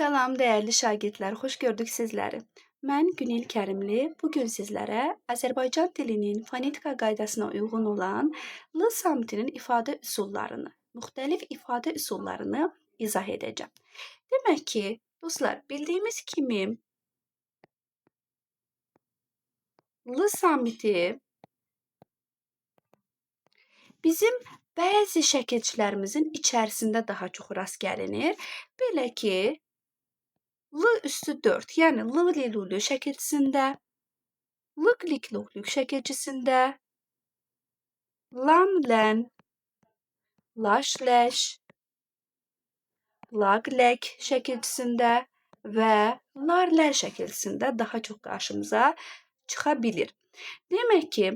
Salam dəyərli şagirdlər, xoş gördük sizləri. Mən Günel Kərimli. Bu gün sizlərə Azərbaycan dilinin fonetika qaydasına uyğun olan L samitinin ifadə üsullarını, müxtəlif ifadə üsullarını izah edəcəm. Demək ki, dostlar, bildiyimiz kimi L samiti bizim bəzi şəkilçilərimizin içərisində daha çox rast gəlinir. Belə ki, L üstü 4, yəni L lilulu şəkilçisində, L klik-lukluk şəkilçisində, lan lən, laş ləş, lag lək şəkilçisində və lar lər şəkilçisində daha çox qarşımıza çıxa bilir. Demək ki,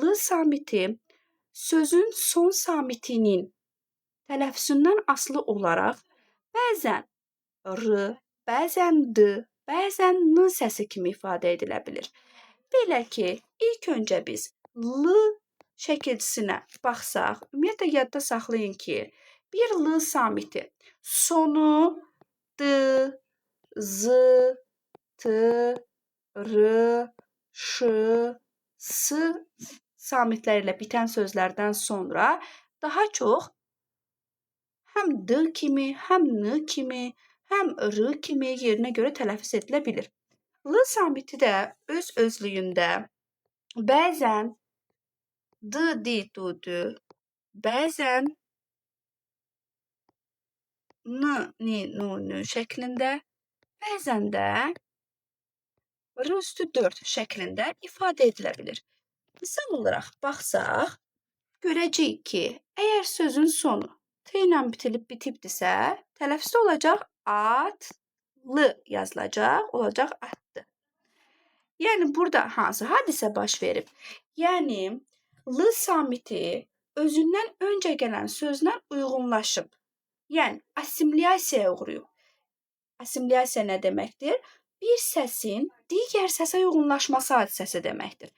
L samiti sözün son samitinin tələffüzündən asılı olaraq bəzən R, bəzən D, bəzən N səsi kimi ifadə edilə bilir. Belə ki, ilk öncə biz L şəkilçisinə baxsaq, ümumiyyətlə yadda saxlayın ki, bir L samiti sonu D, Z, T, R, Ş, S samitləri ilə bitən sözlərdən sonra daha çox həm D kimi, həm N kimi, həm R kimi yerinə görə tələffüz edilə bilir. L samiti də öz özlüyündə bəzən D, D, du, dü, bəzən N, ni, nu, nü şəklində, bəzən də R üstü 4 şəklində ifadə edilə bilir. Misal olaraq baxsaq, görəcəyik ki, əgər sözün sonu T ilə bitibdirsə, tələffüzdə olacaq atlı yazılacaq, olacaq atdı. Yəni burada hansı hadisə baş verib? Yəni L samiti özündən öncə gələn sözlə uyğunlaşıb. Yəni assimilyasiyaya uğrayıb. Assimilyasiya nə deməkdir? Bir səsin digər səsə uyğunlaşması hadisəsi deməkdir.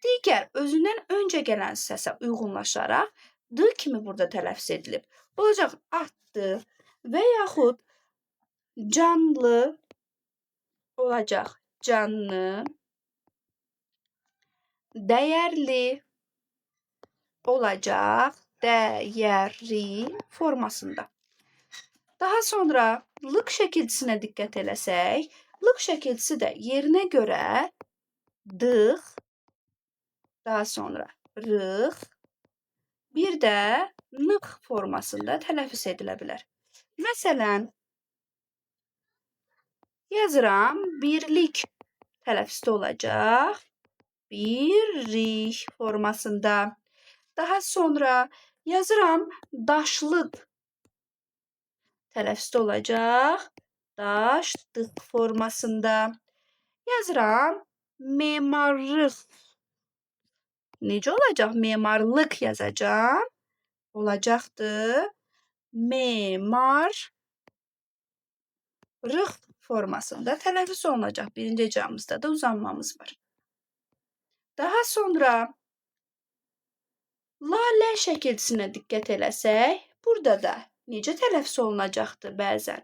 Digər özündən öncə gələn səsə uyğunlaşaraq D kimi burada tələffüz edilib. Olacaq atdı və yaxud canlı olacaq canlı, dəyərli olacaq dəyərli formasında. Daha sonra lıq şəkilçisinə diqqət eləsək, lıq şəkilçisi də yerinə görə dıq, daha sonra rıq, bir də nıq formasında tələffüz edilə bilər. Məsələn, yazıram birlik tələffüzdə olacaq, birlik formasında. Daha sonra yazıram daşlıq tələffüzdə olacaq, daşdıq formasında. Yazıram memarlıq. Necə olacaq? Memarlıq yazacağam. Olacaqdı memarlıq formasında tələffüz olunacaq. Birinci hecamızda da uzanmamız var. Daha sonra lalə şəkilçisinə diqqət eləsək, burada da necə tələffüz olunacaqdı bəzən?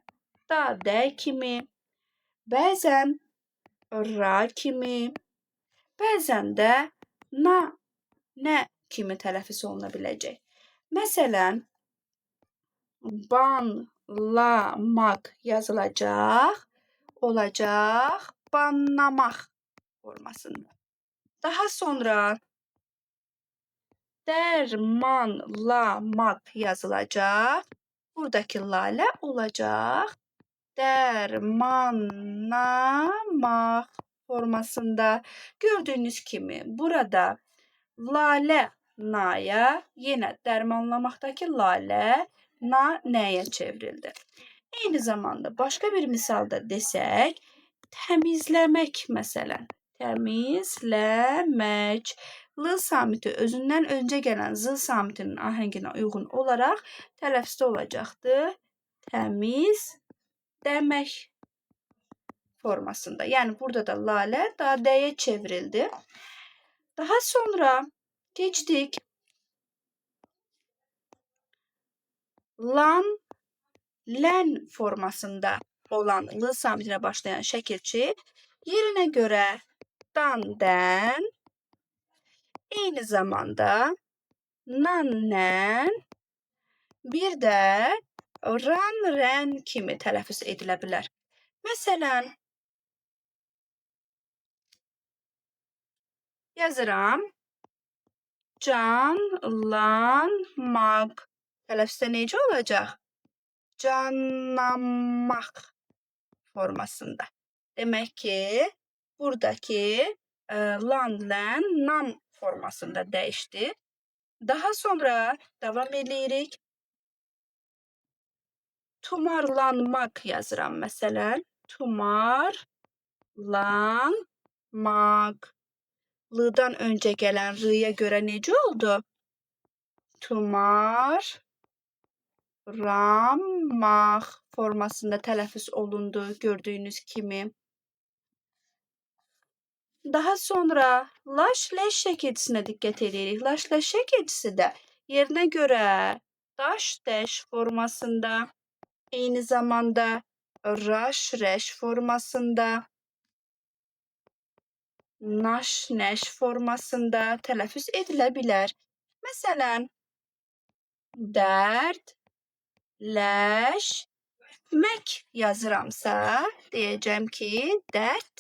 Da, də kimi, bəzən ra kimi, bəzən də na, nə kimi tələffüz oluna biləcək. Məsələn, banlamaq yazılacaq, olacaq banlamaq formasında. Daha sonra dərmanlamaq yazılacaq. Buradakı lalə olacaq dərmanlamaq formasında. Gördüyünüz kimi burada lalə naya, yenə dərmanlamaqdakı lalə na nəyə çevrildi. Eyni zamanda başqa bir misalda desək, təmizləmək məsələn. Təmizləmək. L samiti özündən öncə gələn Z samitinin ahənginə uyğun olaraq tələffüzdə olacaqdı. Təmiz demək formasında. Yəni burada da lalə dadəyə çevrildi. Daha sonra keçdik lan, lən formasında. olan l samitine başlayan şəkilçi yerinə görə dan, dən, eyni zamanda nan, nən, bir də ran, rən kimi tələffüz edilə bilər. Məsələn, yazıram. Canlanmaq. Tələffüzdə necə olacaq? Canlanmaq formasında. Demək ki, buradakı lan, lən, nam formasında dəyişdi. Daha sonra davam edirik. Tumarlanmaq yazıram məsələn. Tumarlanmaq. L-dan öncə gələn r-ya görə necə oldu? Tumarlanmaq formasında tələffüz olundu gördüyünüz kimi. Daha sonra laş, leş şəkilçisinə diqqət edirik. Laş, leş şəkilçisi də yerinə görə daş, dəş formasında, eyni zamanda raş, rəş formasında, naş, nəş formasında tələffüz edilə bilər. Məsələn, dərd, ləş, mək yazıramsa, deyəcəm ki, dərd,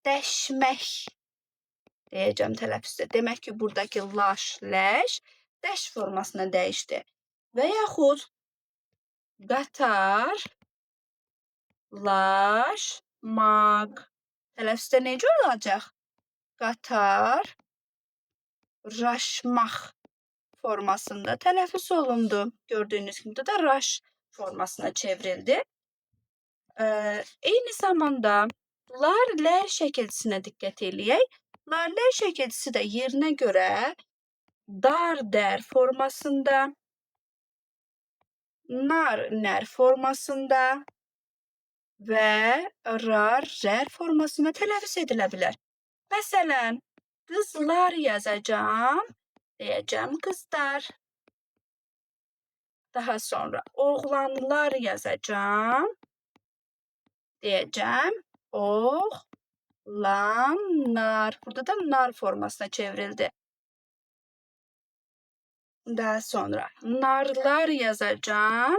dəşmək deyəcəm tələffüzdə. Demək ki, buradakı laş, ləş, dəş formasına dəyişdi. Və yaxud qatar, laş, maq. Tələffüzdə necə olacaq? Qatar, raşmaq formasında tələffüz olundu. Gördüyünüz kimi də raş formasına çevrildi. Eyni zamanda lar, lər şəkilçisinə diqqət eləyək. Lar, lər şəkilçisi də yerinə görə dar, dər formasında, nar, nər formasında və rar, rər formasında tələffüz edilə bilər. Məsələn, qızlar yazacağam, deyəcəm qızlar. Daha sonra oğlanlar yazacağam, deyəcəm oğlanlar. Burada da nar formasına çevrildi. Daha sonra narlar yazacağam,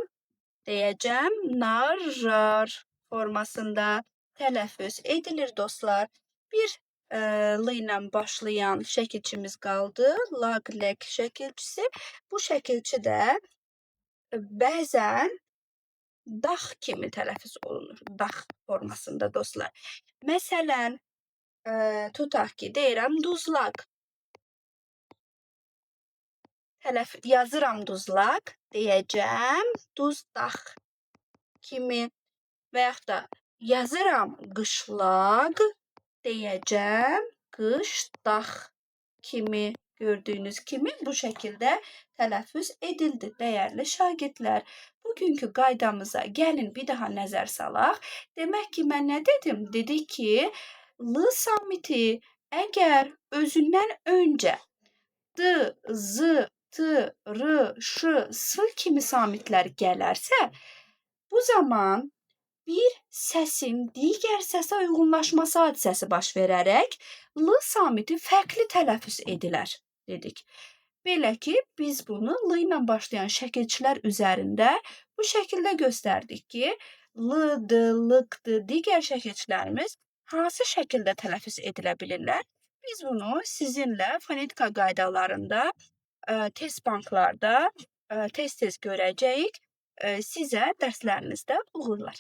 deyəcəm narrar formasında tələffüz edilir dostlar. Bir l ilə başlayan şəkilçimiz qaldı. Laq, lək şəkilçisi. Bu şəkilçi də bəzən dax kimi tələffüz olunur. Dax formasında dostlar. Məsələn, tutaq ki, deyirəm duzlaq. Yazıram duzlaq, deyəcəm duzdax kimi və yaxud da yazıram qışlaq, deyəcəm qışdax kimi. Gördüyünüz kimi bu şəkildə tələffüz edildi dəyərli şagirdlər. Bugünkü qaydamıza gəlin bir daha nəzər salaq. Demək ki, mən nə dedim? Dedik ki, l samiti əgər özündən öncə d, z, t, r, ş, s kimi samitlər gələrsə, bu zaman bir səsin digər səsə uyğunlaşması hadisəsi baş verərək l samiti fərqli tələffüz edilər dedik. Belə ki, biz bunu l ilə başlayan şəkilçilər üzərində bu şəkildə göstərdik ki, l-dır, l-dır digər şəkilçilərimiz hansı şəkildə tələffüz edilə bilirlər? Biz bunu sizinlə fonetika qaydalarında, test banklarda tez-tez görəcəyik. Sizə dərslərinizdə uğurlar.